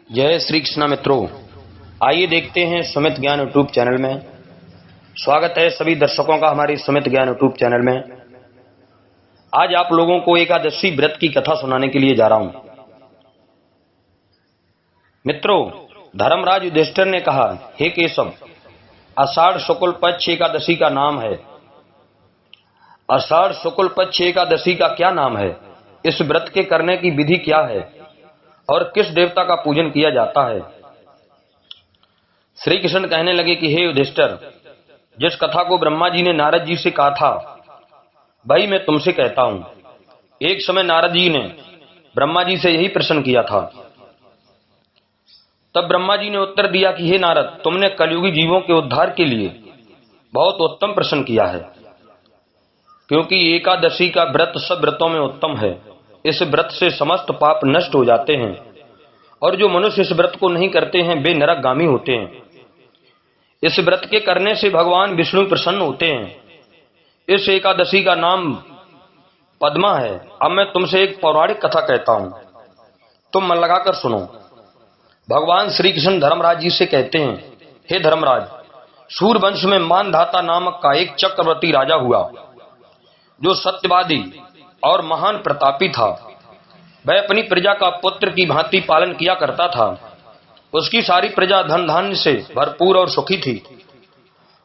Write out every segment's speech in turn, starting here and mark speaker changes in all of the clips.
Speaker 1: जय श्री कृष्णा मित्रों, आइए देखते हैं सुमित ज्ञान यूट्यूब चैनल में। स्वागत है सभी दर्शकों का हमारे सुमित ज्ञान यूट्यूब चैनल में। आज आप लोगों को एकादशी व्रत की कथा सुनाने के लिए जा रहा हूं। मित्रों, धर्मराज युधिष्ठिर ने कहा, हे केशव, आषाढ़ शुक्ल पक्ष एकादशी का नाम है। आषाढ़ शुक्ल पक्ष एकादशी का क्या नाम है? इस व्रत के करने की विधि क्या है और किस देवता का पूजन किया जाता है? श्री कृष्ण कहने लगे कि हे युधिष्ठिर, जिस कथा को ब्रह्मा जी ने नारद जी से कहा था वही मैं तुमसे कहता हूं। एक समय नारद जी ने ब्रह्मा जी से यही प्रश्न किया था। तब ब्रह्मा जी ने उत्तर दिया कि हे नारद, तुमने कलयुगी जीवों के उद्धार के लिए बहुत उत्तम प्रश्न किया है, क्योंकि एकादशी का व्रत सब व्रतों में उत्तम है। इस व्रत से समस्त पाप नष्ट हो जाते हैं और जो मनुष्य इस व्रत को नहीं करते हैं वे नरकगामी होते हैं। इस व्रत के करने से भगवान विष्णु प्रसन्न होते हैं। इस एकादशी का नाम पद्मा है। अब मैं तुमसे एक पौराणिक कथा कहता हूं, तुम मन लगाकर सुनो। भगवान श्री कृष्ण धर्मराज जी से कहते हैं, हे धर्मराज, सूर्यवंश में मानधाता नामक का एक चक्रवर्ती राजा हुआ, जो सत्यवादी और महान प्रतापी था। वह अपनी प्रजा का पुत्र की भांति पालन किया करता था। उसकी सारी प्रजा धन धान्य से भरपूर और सुखी थी।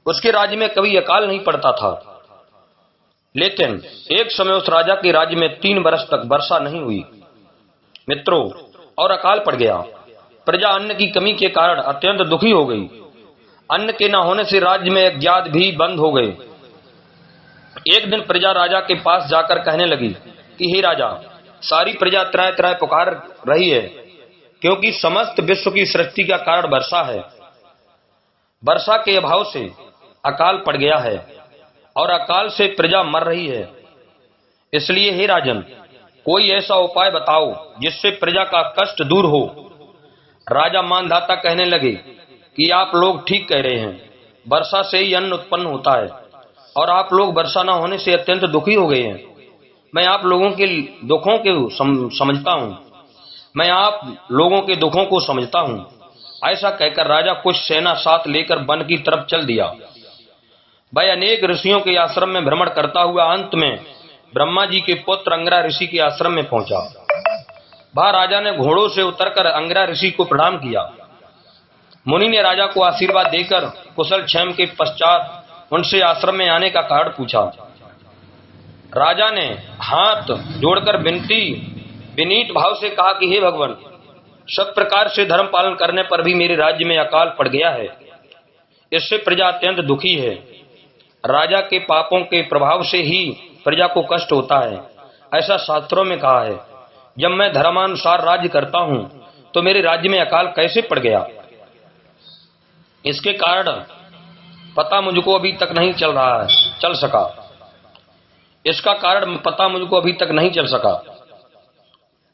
Speaker 1: उसके राज्य में कभी अकाल नहीं पड़ता था। लेकिन एक समय उस राजा के राज्य में 3 वर्ष तक वर्षा नहीं हुई मित्रों, और अकाल पड़ गया। प्रजा अन्न की कमी के कारण अत्यंत दुखी हो गई। अन्न के न होने से राज्य में यज्ञ भी बंद हो गए। एक दिन प्रजा राजा के पास जाकर कहने लगी कि हे राजा, सारी प्रजा त्राय त्राय पुकार रही है, क्योंकि समस्त विश्व की सृष्टि का कारण वर्षा है। वर्षा के अभाव से अकाल पड़ गया है और अकाल से प्रजा मर रही है। इसलिए हे राजन, कोई ऐसा उपाय बताओ जिससे प्रजा का कष्ट दूर हो। राजा मानधाता कहने लगे कि आप लोग ठीक कह रहे हैं। वर्षा से ही अन्न उत्पन्न होता है और आप लोग वर्षा न होने से अत्यंत दुखी हो गए हैं। मैं आप लोगों के दुखों को समझता हूं। मैं आप लोगों के दुखों को समझता हूं। ऐसा कहकर राजा कुछ सेना साथ लेकर वन की तरफ चल दिया। वह अनेक ऋषियों के आश्रम में भ्रमण करता हुआ अंत में ब्रह्मा जी के पुत्र अंगिरा ऋषि के आश्रम में पहुंचा। वहां राजा ने घोड़ों से उतरकर अंगिरा ऋषि को प्रणाम किया। मुनि ने राजा को आशीर्वाद देकर कुशल क्षेम के पश्चात उनसे आश्रम में आने का कारण पूछा। राजा ने हाथ जोड़कर विनीत भाव से कहा कि हे भगवान, सब प्रकार से धर्म पालन करने पर भी मेरे राज्य में अकाल पड़ गया है। इससे प्रजा अत्यंत दुखी है। राजा के पापों के प्रभाव से ही प्रजा को कष्ट होता है, ऐसा शास्त्रों में कहा है। जब मैं धर्मानुसार राज्य करता हूं तो मेरे राज्य में अकाल कैसे पड़ गया? इसके कारण पता मुझको अभी तक नहीं चल सका। इसका कारण पता मुझको अभी तक नहीं चल सका।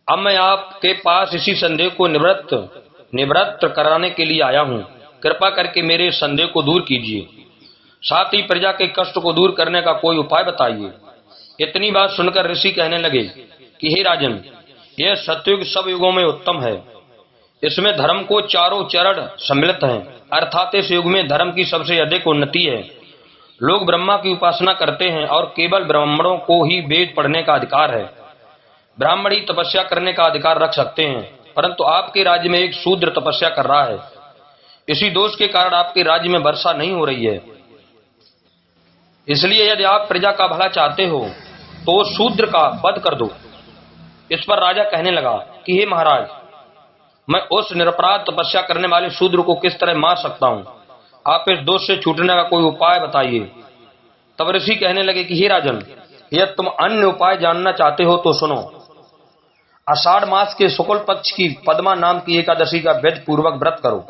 Speaker 1: अब मैं आपके पास इसी संदेह को निवृत्त कराने के लिए आया हूं। कृपा करके मेरे संदेह को दूर कीजिए, साथ ही प्रजा के कष्ट को दूर करने का कोई उपाय बताइए। इतनी बात सुनकर ऋषि कहने लगे कि हे राजन, यह सतयुग सब युगों में उत्तम है। इसमें धर्म को चारों चरण सम्मिलित हैं, अर्थात इस युग में धर्म की सबसे अधिक उन्नति है। लोग ब्रह्मा की उपासना करते हैं और केवल ब्राह्मणों को ही वेद पढ़ने का अधिकार है। ब्राह्मण ही तपस्या करने का अधिकार रख सकते हैं, परंतु आपके राज्य में एक शूद्र तपस्या कर रहा है। इसी दोष के कारण आपके राज्य में वर्षा नहीं हो रही है। इसलिए यदि आप प्रजा का भला चाहते हो तो शूद्र का वध कर दो। इस पर राजा कहने लगा कि हे महाराज, मैं उस निरपराध तपस्या करने वाले शूद्र को किस तरह मार सकता हूं? आप इस दोष से छूटने का कोई उपाय बताइए। तब ऋषि कहने लगे कि हे राजन, यदि तुम अन्य उपाय जानना चाहते हो तो सुनो। आषाढ़ मास के शुक्ल पक्ष की पद्मा नाम की एकादशी का विधि पूर्वक व्रत करो।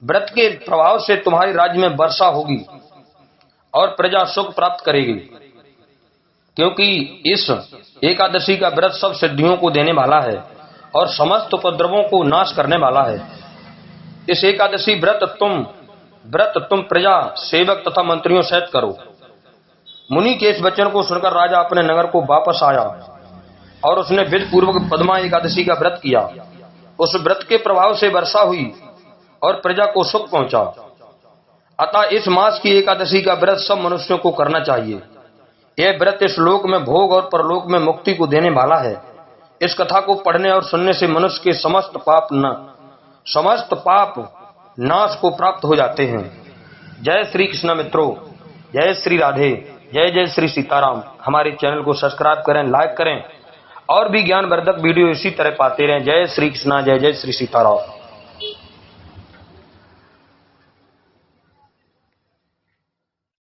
Speaker 1: व्रत के प्रभाव से तुम्हारे राज्य में वर्षा होगी और प्रजा सुख प्राप्त करेगी, क्योंकि इस एकादशी का व्रत सब सिद्धियों को देने वाला है और समस्त उपद्रवों को नाश करने वाला है। इस एकादशी व्रत तुम प्रजा सेवक तथा मंत्रियों सहित करो। मुनि के इस वचन को सुनकर राजा अपने नगर को वापस आया और उसने विधि पूर्वक पद्मा एकादशी का व्रत किया। उस व्रत के प्रभाव से वर्षा हुई और प्रजा को सुख पहुंचा। अतः इस मास की एकादशी का व्रत सब मनुष्यों को करना चाहिए। यह व्रत इस लोक में भोग और परलोक में मुक्ति को देने वाला है। इस कथा को पढ़ने और सुनने से मनुष्य के समस्त पाप नाश को प्राप्त हो जाते हैं। जय श्री कृष्ण मित्रों, जय श्री राधे, जय जय श्री सीताराम। हमारे चैनल को सब्सक्राइब करें, लाइक करें और भी ज्ञानवर्धक वीडियो इसी तरह पाते रहें। जय श्री कृष्ण, जय जय श्री सीताराम।